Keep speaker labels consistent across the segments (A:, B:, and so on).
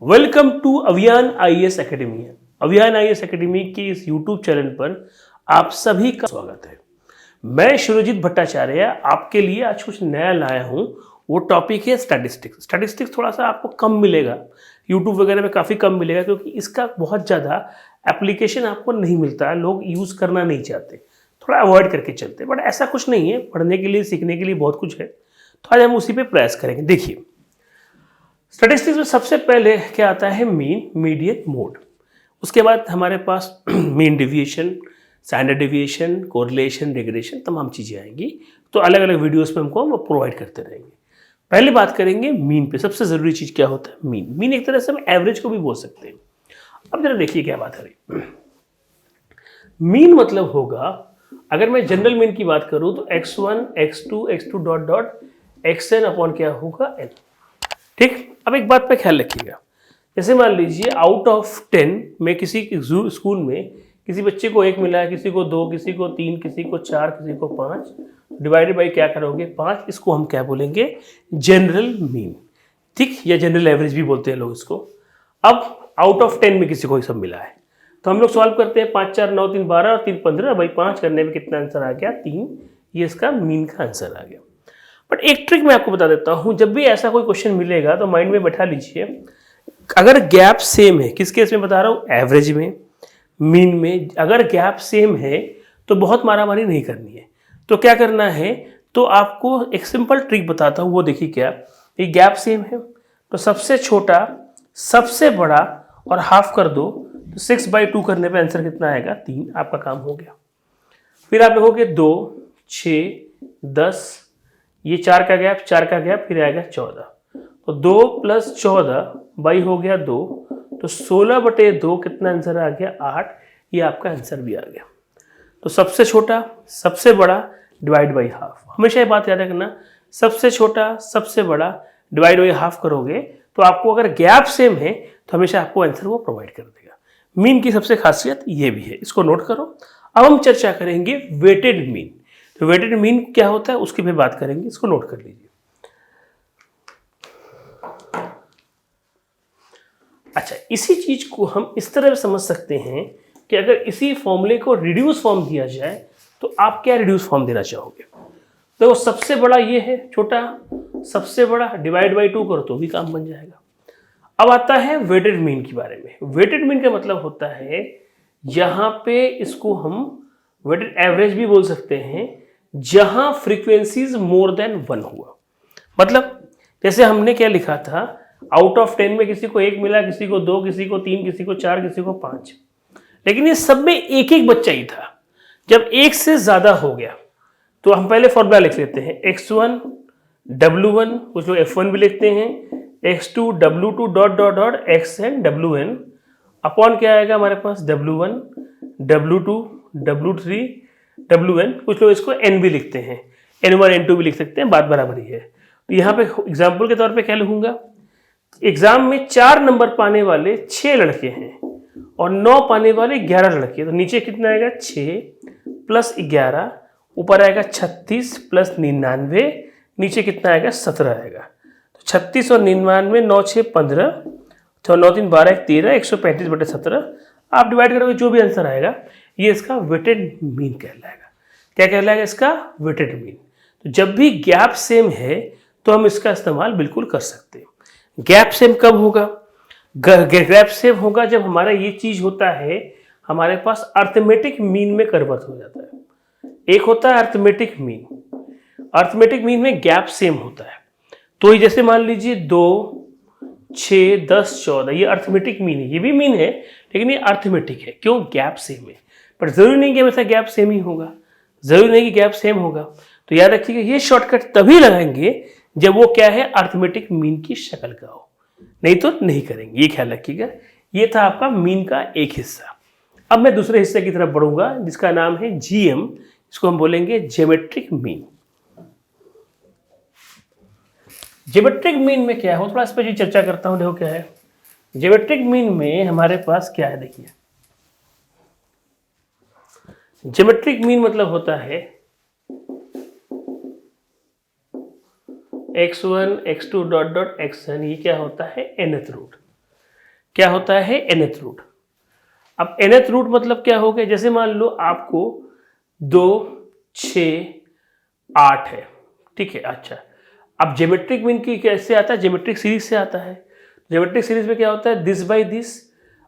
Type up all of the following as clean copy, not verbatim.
A: Welcome to अभियान IAS academy. अभियान IAS academy के इस यूट्यूब चैनल पर आप सभी का स्वागत है। मैं शिरोजीत भट्टाचार्य आपके लिए आज कुछ नया लाया हूँ। वो टॉपिक है स्टैटिस्टिक्स। स्टैटिस्टिक्स थोड़ा सा आपको कम मिलेगा, यूट्यूब वगैरह में काफ़ी कम मिलेगा, क्योंकि इसका बहुत ज़्यादा एप्लीकेशन आपको नहीं मिलता है, लोग यूज़ करना नहीं चाहते, थोड़ा अवॉइड करके चलते। बट ऐसा कुछ नहीं है, पढ़ने के लिए सीखने के लिए बहुत कुछ है। तो आज हम उसी पे प्रयास करेंगे। देखिए, स्टैटिस्टिक्स में सबसे पहले क्या आता है? Mean, median, mode. उसके बाद हमारे पास mean deviation, standard deviation, correlation, regression, तमाम चीज़ें आएंगी। तो अलग अलग वीडियोस में हमको हम प्रोवाइड करते रहेंगे। पहले बात करेंगे मीन पे। सबसे ज़रूरी चीज़ क्या होता है? मीन। मीन एक तरह से हम एवरेज को भी बोल सकते हैं। अब जरा देखिए क्या बात है। मीन मतलब होगा, अगर मैं जनरल मीन की बात करूँ तो x1, x2 dot dot xn upon क्या होगा? n। ठीक। अब एक बात पे ख्याल रखिएगा, जैसे मान लीजिए आउट ऑफ 10 में किसी स्कूल में किसी बच्चे को 1 मिला है, किसी को 2, किसी को 3, किसी को 4, किसी को 5, डिवाइडेड बाई क्या करोगे? 5। इसको हम क्या बोलेंगे? General mean. ठीक, या जनरल एवरेज भी बोलते हैं लोग इसको। अब आउट ऑफ 10 में किसी को ये सब मिला है, तो हम लोग सॉल्व करते हैं। 5 4 9 3 12 और 3 15। भाई 5 करने में कितना आंसर आ गया? 3। ये इसका मीन का आंसर आ गया। बट एक ट्रिक मैं आपको बता देता हूं, जब भी ऐसा कोई क्वेश्चन मिलेगा तो माइंड में बैठा लीजिए, अगर गैप सेम है, किस केस में बता रहा हूं? एवरेज में, मीन में। अगर गैप सेम है तो बहुत मारामारी नहीं करनी है। तो क्या करना है? तो आपको एक सिंपल ट्रिक बताता हूं, वो देखिए क्या। ये गैप सेम है तो सबसे छोटा, सबसे बड़ा और हाफ कर दो, तो 6/2 करने पे आंसर कितना आएगा? 3। आपका काम हो गया। फिर आप लिखोगे 2, 6, 10, ये 4 का गैप, 4 का गैप, फिर आएगा 14। तो 2 + 14 बाई हो गया 2, तो 16/2 कितना आंसर आ गया? 8। ये आपका आंसर भी आ गया। तो सबसे छोटा, सबसे बड़ा, डिवाइड बाई हाफ। हमेशा ये बात याद रखना, सबसे छोटा, सबसे बड़ा, डिवाइड बाई हाफ करोगे तो आपको अगर गैप सेम है तो हमेशा आपको आंसर वो प्रोवाइड कर देगा। मीन की सबसे खासियत ये भी है, इसको नोट करो। अब हम चर्चा करेंगे वेटेड मीन। तो वेटेड मीन क्या होता है उसकी भी बात करेंगे, इसको नोट कर लीजिए। अच्छा, इसी चीज को हम इस तरह समझ सकते हैं कि अगर इसी फॉर्मूले को रिड्यूस फॉर्म दिया जाए तो आप क्या रिड्यूस फॉर्म देना चाहोगे? तो सबसे बड़ा ये है, छोटा सबसे बड़ा, डिवाइड बाई 2 करो तो भी काम बन जाएगा। अब आता है वेटेड मीन के बारे में। वेटेड मीन का मतलब होता है, यहां पे इसको हम वेटेड एवरेज भी बोल सकते हैं, जहां फ्रीक्वेंसीज मोर देन 1 हुआ। मतलब जैसे हमने क्या लिखा था, आउट ऑफ 10 में किसी को 1 मिला, किसी को 2, किसी को 3, किसी को 4, किसी को 5, लेकिन ये सब में एक एक बच्चा ही था। जब एक से ज्यादा हो गया तो हम पहले फॉर्मूला लिख लेते हैं, x1 w1, कुछ लोग f1 भी लिखते हैं, x2 w2 dot dot dot xn wn upon क्या आएगा हमारे पास? w1 w2 w3 wn, कुछ लोग इसको n भी लिखते हैं, n1 n2 भी लिख सकते हैं, बात बराबर ही है। तो यहाँ पे एग्जाम्पल के तौर पे क्या लिखूंगा? एग्जाम में 4 नंबर पाने वाले 6 लड़के हैं और 9 पाने वाले 11 लड़के। तो नीचे कितना आएगा? 6 + 11, ऊपर आएगा 36 + 99, नीचे कितना आएगा? 17 आएगा। तो 36 और 99, 9 6 15, 6 9 3 12 1 13, 135/17। आप डिवाइड करोगे, जो भी आंसर आएगा ये इसका वेटेड मीन कहलाएगा। क्या कहलाएगा? इसका वेटेड मीन। तो जब भी गैप सेम है तो हम इसका इस्तेमाल बिल्कुल कर सकते हैं। गैप सेम कब होगा? गैप सेम होगा जब हमारा ये चीज होता है, हमारे पास अर्थमेटिक मीन में कन्वर्ट हो जाता है। एक होता है अर्थमेटिक मीन, अर्थमेटिक मीन में गैप सेम होता है। तो जैसे मान लीजिए 2, 6, 10, 14, ये अर्थमेटिक मीन है। ये भी मीन है लेकिन ये अर्थमेटिक है। क्यों? गैप सेम है। पर जरूरी नहीं कि हमेशा गैप सेम ही होगा, जरूरी नहीं कि गैप सेम होगा। तो याद रखिएगा, ये शॉर्टकट तभी लगाएंगे जब वो क्या है? अर्थमेटिक मीन की शक्ल का हो, नहीं तो नहीं करेंगे। ये ख्याल रखिएगा। ये था आपका मीन का एक हिस्सा। अब मैं दूसरे हिस्से की तरफ बढ़ूंगा, जिसका नाम है जीएम। इसको हम बोलेंगे ज्योमेट्रिक मीन। ज्योमेट्रिक मीन में क्या है, थोड़ा इस पर चर्चा करता हूं। देखो क्या है ज्योमेट्रिक मीन में, हमारे पास क्या है? देखिए, ज्योमेट्रिक मीन मतलब होता है x1 x2 dot dot xn। ये क्या होता है? nth root. क्या होता है nth रूट। अब nth रूट मतलब क्या हो गया, जैसे मान लो आपको 2 6 8 है, ठीक है। अच्छा, अब ज्योमेट्रिक मीन की कैसे आता है, ज्योमेट्रिक सीरीज से आता है। ज्योमेट्रिक सीरीज में क्या होता है, दिस बाई दिस,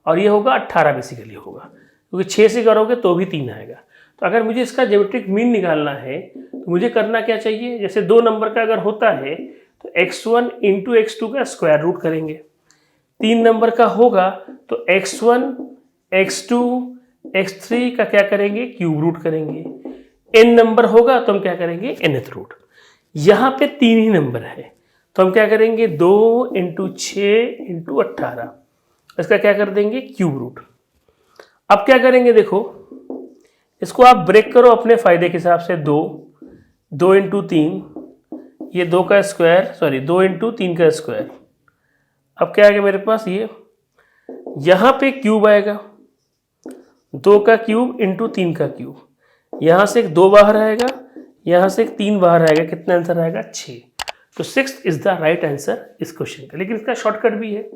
A: और ये होगा 18 बेसिकली होगा, क्योंकि 6 से करोगे तो भी 3 आएगा। तो अगर मुझे इसका ज्योमेट्रिक मीन निकालना है तो मुझे करना क्या चाहिए, जैसे 2 नंबर का अगर होता है तो x1 इंटू x2 का स्क्वायर रूट करेंगे। 3 नंबर का होगा तो x1 x2 x3 का क्या करेंगे, क्यूब रूट करेंगे। n नंबर होगा तो हम क्या करेंगे, nth रूट। यहाँ पे 3 ही नंबर है तो हम क्या करेंगे, 2 इंटू 6 इंटू 18, इसका क्या कर देंगे, क्यूब रूट। अब क्या करेंगे, देखो इसको आप ब्रेक करो अपने फायदे के हिसाब से। 2 इंटू 3, ये 2 का स्क्वायर, सॉरी 2 इंटू 3 का स्क्वायर। अब क्या आएगा मेरे पास, ये यहाँ पे क्यूब आएगा, 2 का क्यूब इंटू 3 का क्यूब, यहाँ से एक 2 बाहर आएगा, यहाँ से एक 3 बाहर आएगा, कितना आंसर आएगा, 6। तो 6 इज द राइट आंसर इस क्वेश्चन का। लेकिन इसका शॉर्टकट भी है,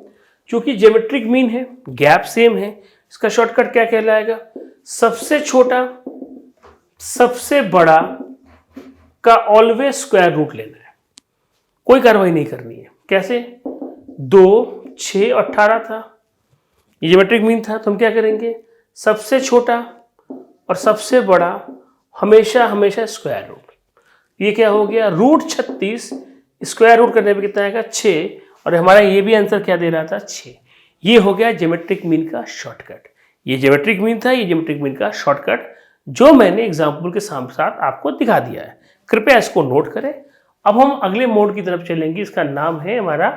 A: क्योंकि ज्योमेट्रिक मीन है, गैप सेम है, इसका शॉर्टकट क्या कहलाएगा, सबसे छोटा सबसे बड़ा का ऑलवेज स्क्वायर रूट लेना है, कोई कार्रवाई नहीं करनी है। कैसे, 2 6 18 था, ये ज्योमेट्रिक मीन था, तो हम क्या करेंगे, सबसे छोटा और सबसे बड़ा हमेशा हमेशा स्क्वायर रूट। ये क्या हो गया, रूट 36, स्क्वायर रूट करने पे कितना आएगा, 6, और हमारा ये भी आंसर क्या दे रहा था, 6। ये हो गया ज्योमेट्रिक मीन का शॉर्टकट। ये ज्योमेट्रिक मीन था, ये ज्योमेट्रिक मीन का शॉर्टकट जो मैंने एग्जाम्पल के साथ आपको दिखा दिया है। कृपया इसको नोट करें। अब हम अगले मोड की तरफ चलेंगे, इसका नाम है हमारा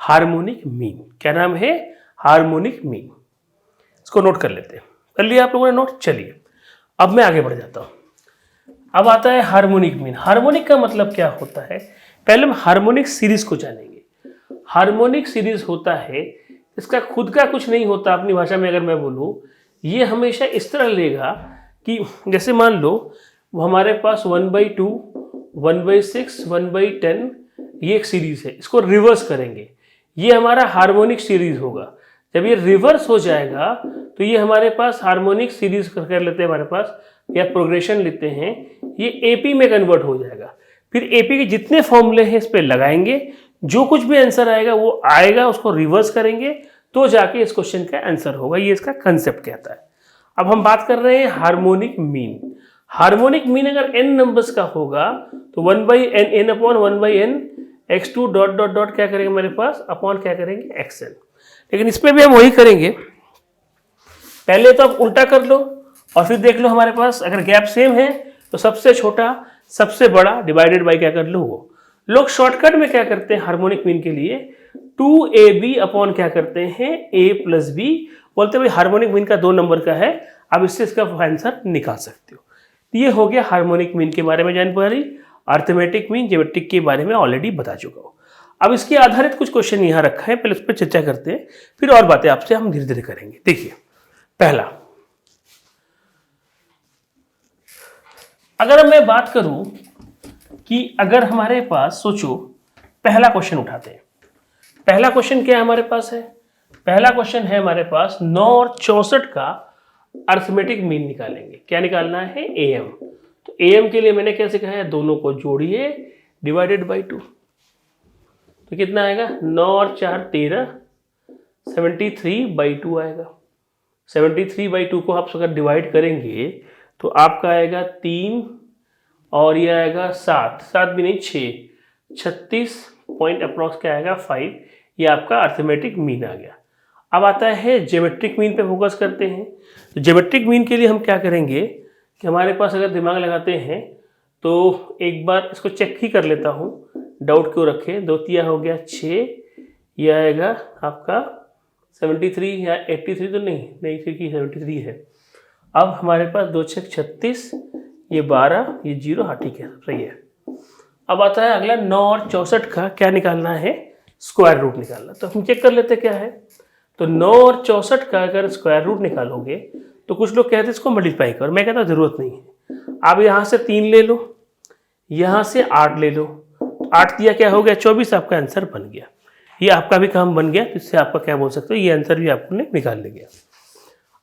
A: हार्मोनिक मीन। क्या नाम है, हार्मोनिक मीन। इसको नोट कर लेते हैं, कर लिया आप लोगों ने नोट। चलिए अब मैं आगे बढ़ जाता हूं। अब आता है हार्मोनिक मीन। हार्मोनिक का मतलब क्या होता है, पहले हम हार्मोनिक सीरीज को जानेंगे। हार्मोनिक सीरीज होता है, इसका खुद का कुछ नहीं होता। अपनी भाषा में अगर मैं बोलूं, ये हमेशा इस तरह लेगा कि जैसे मान लो हमारे पास 1/2 1/6 1/10 ये एक सीरीज है, इसको रिवर्स करेंगे, ये हमारा हार्मोनिक सीरीज होगा। जब ये रिवर्स हो जाएगा तो ये हमारे पास हार्मोनिक सीरीज कर लेते हैं, हमारे पास या प्रोग्रेशन लेते हैं, ये एपी में कन्वर्ट हो जाएगा। फिर एपी के जितने फॉर्मूले हैं इस पर लगाएंगे, जो कुछ भी आंसर आएगा वो आएगा, उसको रिवर्स करेंगे तो जाके इस क्वेश्चन का आंसर होगा। ये इसका कंसेप्ट कहता है। अब हम बात कर रहे हैं हार्मोनिक मीन। हार्मोनिक मीन अगर n नंबर्स का होगा तो 1/n n upon 1/n x2 dot dot dot क्या करेंगे मेरे पास, अपॉन क्या करेंगे, xn। लेकिन इसमें भी हम वही करेंगे, पहले तो आप उल्टा कर लो और फिर देख लो हमारे पास अगर गैप सेम है तो सबसे छोटा सबसे बड़ा डिवाइडेड बाई क्या कर लो वो। लोग शॉर्टकट में क्या करते हैं हार्मोनिक मीन के लिए, 2ab अपॉन क्या करते हैं, a प्लस b, बोलते भाई हार्मोनिक मीन का 2 नंबर का है, अब इससे इसका आंसर निकाल सकते हो। ये हो गया हार्मोनिक मीन के बारे में जानकारी। अर्थमेटिक मीन ज्योमेट्रिक के बारे में ऑलरेडी बता चुका हूं। अब इसके आधारित कुछ क्वेश्चन यहां रखा है, पहले उस पर चर्चा करते हैं, फिर और बातें आपसे हम धीरे धीरे करेंगे। देखिए पहला, अगर मैं बात करूं कि अगर हमारे पास, सोचो पहला क्वेश्चन उठाते हैं। पहला क्वेश्चन क्या हमारे पास है, पहला क्वेश्चन है हमारे पास 9 और 64 का अर्थमेटिक मीन निकालेंगे। क्या निकालना है, am। तो am के लिए मैंने कैसे कहा है, दोनों को जोड़िए डिवाइडेड बाई 2, तो कितना आएगा, 9 और 4 13, 73/2 आएगा। 73/2 को आप अगर डिवाइड करेंगे तो आपका आएगा 3 और ये आएगा 7 भी नहीं 6, 36 पॉइंट अप्रॉक्स क्या आएगा 5। ये आपका अर्थमेटिक मीन आ गया। अब आता है ज्योमेट्रिक मीन पे फोकस करते हैं। तो ज्योमेट्रिक मीन के लिए हम क्या करेंगे कि हमारे पास अगर दिमाग लगाते हैं तो एक बार इसको चेक ही कर लेता हूँ, डाउट क्यों रखें। 2 तिया हो गया 6, ये आएगा आपका 73 या 83 तो नहीं क्योंकि 73 है। अब हमारे पास 2 6 36, ये 12, ये 0, हाँ ठीक है सही है। अब आता है अगला 9 और 64 का क्या निकालना है, स्क्वायर रूट निकालना। तो हम चेक कर लेते क्या है। तो 9 और 64 का अगर स्क्वायर रूट निकालोगे तो कुछ लोग कहते हैं इसको मल्टीप्लाई करो, मैं कहता हूँ जरूरत नहीं है। आप यहाँ से 3 ले लो, यहाँ से 8 ले लो, 8 दिया क्या हो गया 24, आपका आंसर बन गया। ये आपका भी काम बन गया, इससे आपका क्या बोल सकते हो, ये आंसर भी आपने निकाल लिया।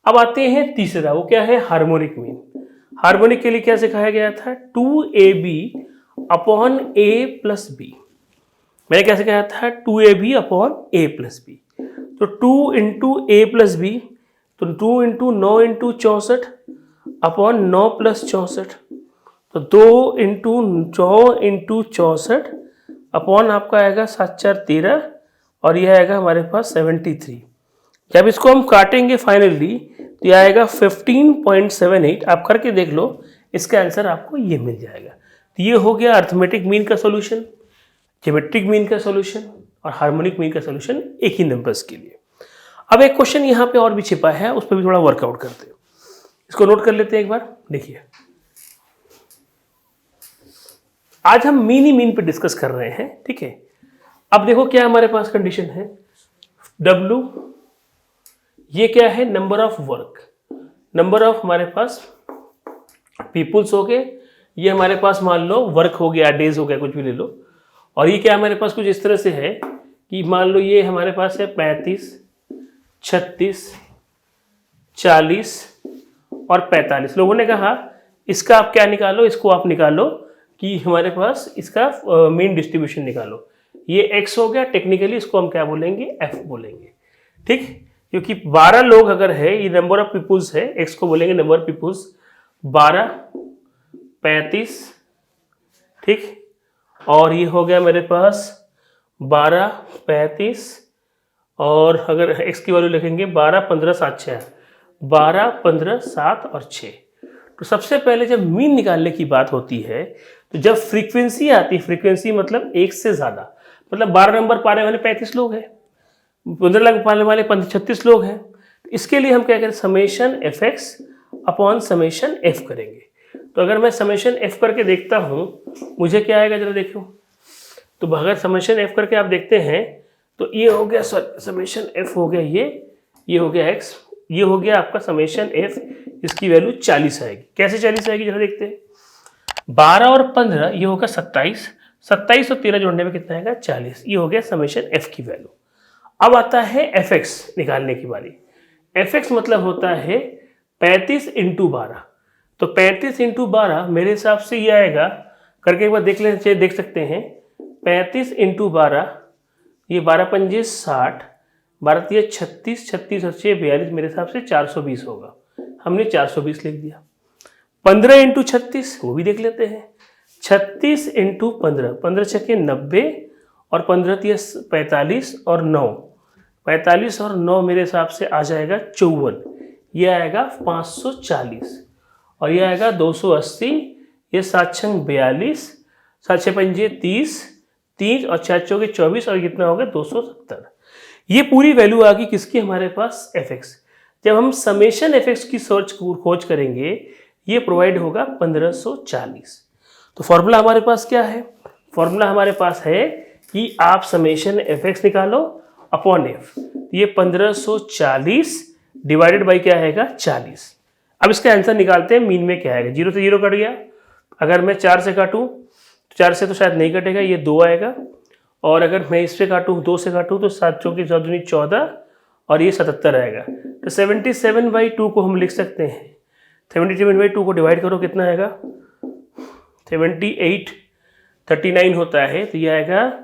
A: अब आते हैं तीसरा, वो क्या है, हार्मोनिक मीन। हार्मोनिक के लिए क्या सिखाया गया था, 2ab upon a plus B. मैंने क्या सिखाया था, 2ab upon a plus B. तो 2 इंटू ए प्लस बी, तो 2 इंटू 9 इंटू 64 अपॉन 9 प्लस 64, तो 2 इंटू 9 इंटू 64 अपॉन आपका आएगा 7 4 13, और यह आएगा हमारे पास 73। जब इसको हम काटेंगे फाइनली तो यह आएगा 15.78। आप करके देख लो, इसका आंसर आपको ये मिल जाएगा। तो ये हो गया अर्थमेटिक मीन का सॉल्यूशन, ज्योमेट्रिक मीन का सॉल्यूशन और हार्मोनिक मीन का सॉल्यूशन एक ही नंबर्स के लिए। अब एक क्वेश्चन यहाँ पे और भी छिपा है, उस पर भी थोड़ा वर्कआउट करते हैं। इसको नोट कर लेते हैं एक बार, देखिए। आज हम मीन ही मीन पे डिस्कस कर रहे हैं, ठीक है। अब देखो क्या हमारे पास कंडीशन है, W ये क्या है, number of work, number of हमारे पास पीपुल्स हो गए, ये हमारे पास मान लो वर्क हो गया, डेज हो गया, कुछ भी ले लो। और ये क्या हमारे पास कुछ इस तरह से है कि मान लो ये हमारे पास है 35, 36, 40 और 45। लोगों ने कहा इसका आप क्या निकालो, इसको आप निकालो कि हमारे पास इसका मीन डिस्ट्रीब्यूशन निकालो। ये x हो गया, टेक्निकली इसको हम क्या बोलेंगे, f बोलेंगे, ठीक। क्योंकि 12 लोग अगर है, ये नंबर ऑफ पीपुल्स है, x को बोलेंगे नंबर ऑफ पीपुल्स, 12, 35, ठीक। और ये हो गया मेरे पास 12, 35, और अगर x की वैल्यू लिखेंगे 12, 15, 7, 6, 12, 15, 7 और 6। तो सबसे पहले जब मीन निकालने की बात होती है, तो जब फ्रीक्वेंसी आती है, फ्रीक्वेंसी मतलब एक से ज्यादा, मतलब 12 नंबर पाने वाले 35 लोग हैं, 15 लाख पाने वाले 36 लोग हैं। इसके लिए हम क्या करें, summation F x upon summation F करेंगे। तो अगर मैं समेशन एफ करके देखता हूं, मुझे क्या आएगा जरा देखो। तो अगर समेशन एफ करके आप देखते हैं तो ये हो गया, समेशन एफ हो गया, ये हो गया एक्स, ये हो गया आपका समेशन एफ, इसकी वैल्यू 40 आएगी। कैसे 40 आएगी जरा देखते हैं। 12 और 15 ये होगा 27, 27 और 13 जोड़ने में कितना आएगा, 40। ये हो गया समेशन एफ की वैल्यू। अब आता है एफ एक्स निकालने की बारी। एफ एक्स मतलब होता है 35 इंटू 12। तो 35 इंटू 12 मेरे हिसाब से ये आएगा, करके एक बार देख लें, देख सकते हैं। 35 इंटू 12, ये 12 पंजे 60, 12 तिया 36, 36 और 6 42, मेरे हिसाब से 420 होगा। हमने 420 लिख दिया। 15 इंटू 36 वो भी देख लेते हैं। 36 इंटू 15, 15 छक्के 90 और 15 तिया 45 और 9, 45 और 9 मेरे हिसाब से आ जाएगा 54। ये आएगा 540 और ये आएगा 280। ये 7 छंग 42, 7 6 पंजे 30, 3 और 4 चौके 24 और कितना होगा 270। ये पूरी वैल्यू आ गई किसकी, हमारे पास एफ एक्स। जब हम समेशन एफ एक्स की खोज करेंगे, ये प्रोवाइड होगा 1540। तो फॉर्मूला हमारे पास क्या है, फॉर्मूला हमारे पास है कि आप समेशन एफ एक्स निकालो अपॉन एफ। ये 1540 डिवाइडेड बाई क्या आएगा, 40। अब इसका आंसर निकालते हैं, मीन में क्या आएगा। 0 से 0 कट गया। अगर मैं 4 से काटूं, 4 से तो शायद नहीं कटेगा, ये 2 आएगा। और अगर मैं इससे काटूं, 2 से काटूं, तो 7 चौकी 14 और ये 77 आएगा। तो 77/2 को हम लिख सकते हैं। 77/2 को डिवाइड करो, कितना आएगा 78, 39 होता है। तो ये आएगा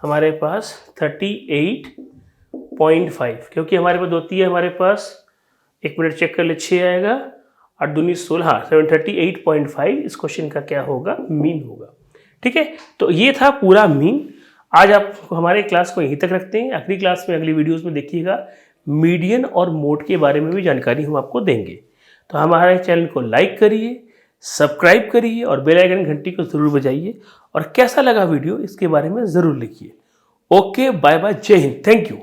A: हमारे पास 38.5, क्योंकि हमारे पास 2 है, हमारे पास 1 मिनट चेक कर ले, 6 आएगा, 8 दूनी 16, हाँ 38.5 इस क्वेश्चन का क्या होगा, मीन होगा। ठीक है, तो ये था पूरा मीन। आज आपको हमारे क्लास को यहीं तक रखते हैं। अगली क्लास में, अगली वीडियोस में देखिएगा मीडियन और मोड के बारे में भी जानकारी हम आपको देंगे। तो हमारे चैनल को लाइक करिए, सब्सक्राइब करिए और बेल आइकन घंटी को जरूर बजाइए। और कैसा लगा वीडियो इसके बारे में ज़रूर लिखिए। ओके, बाय बाय, जय हिंद, थैंक यू।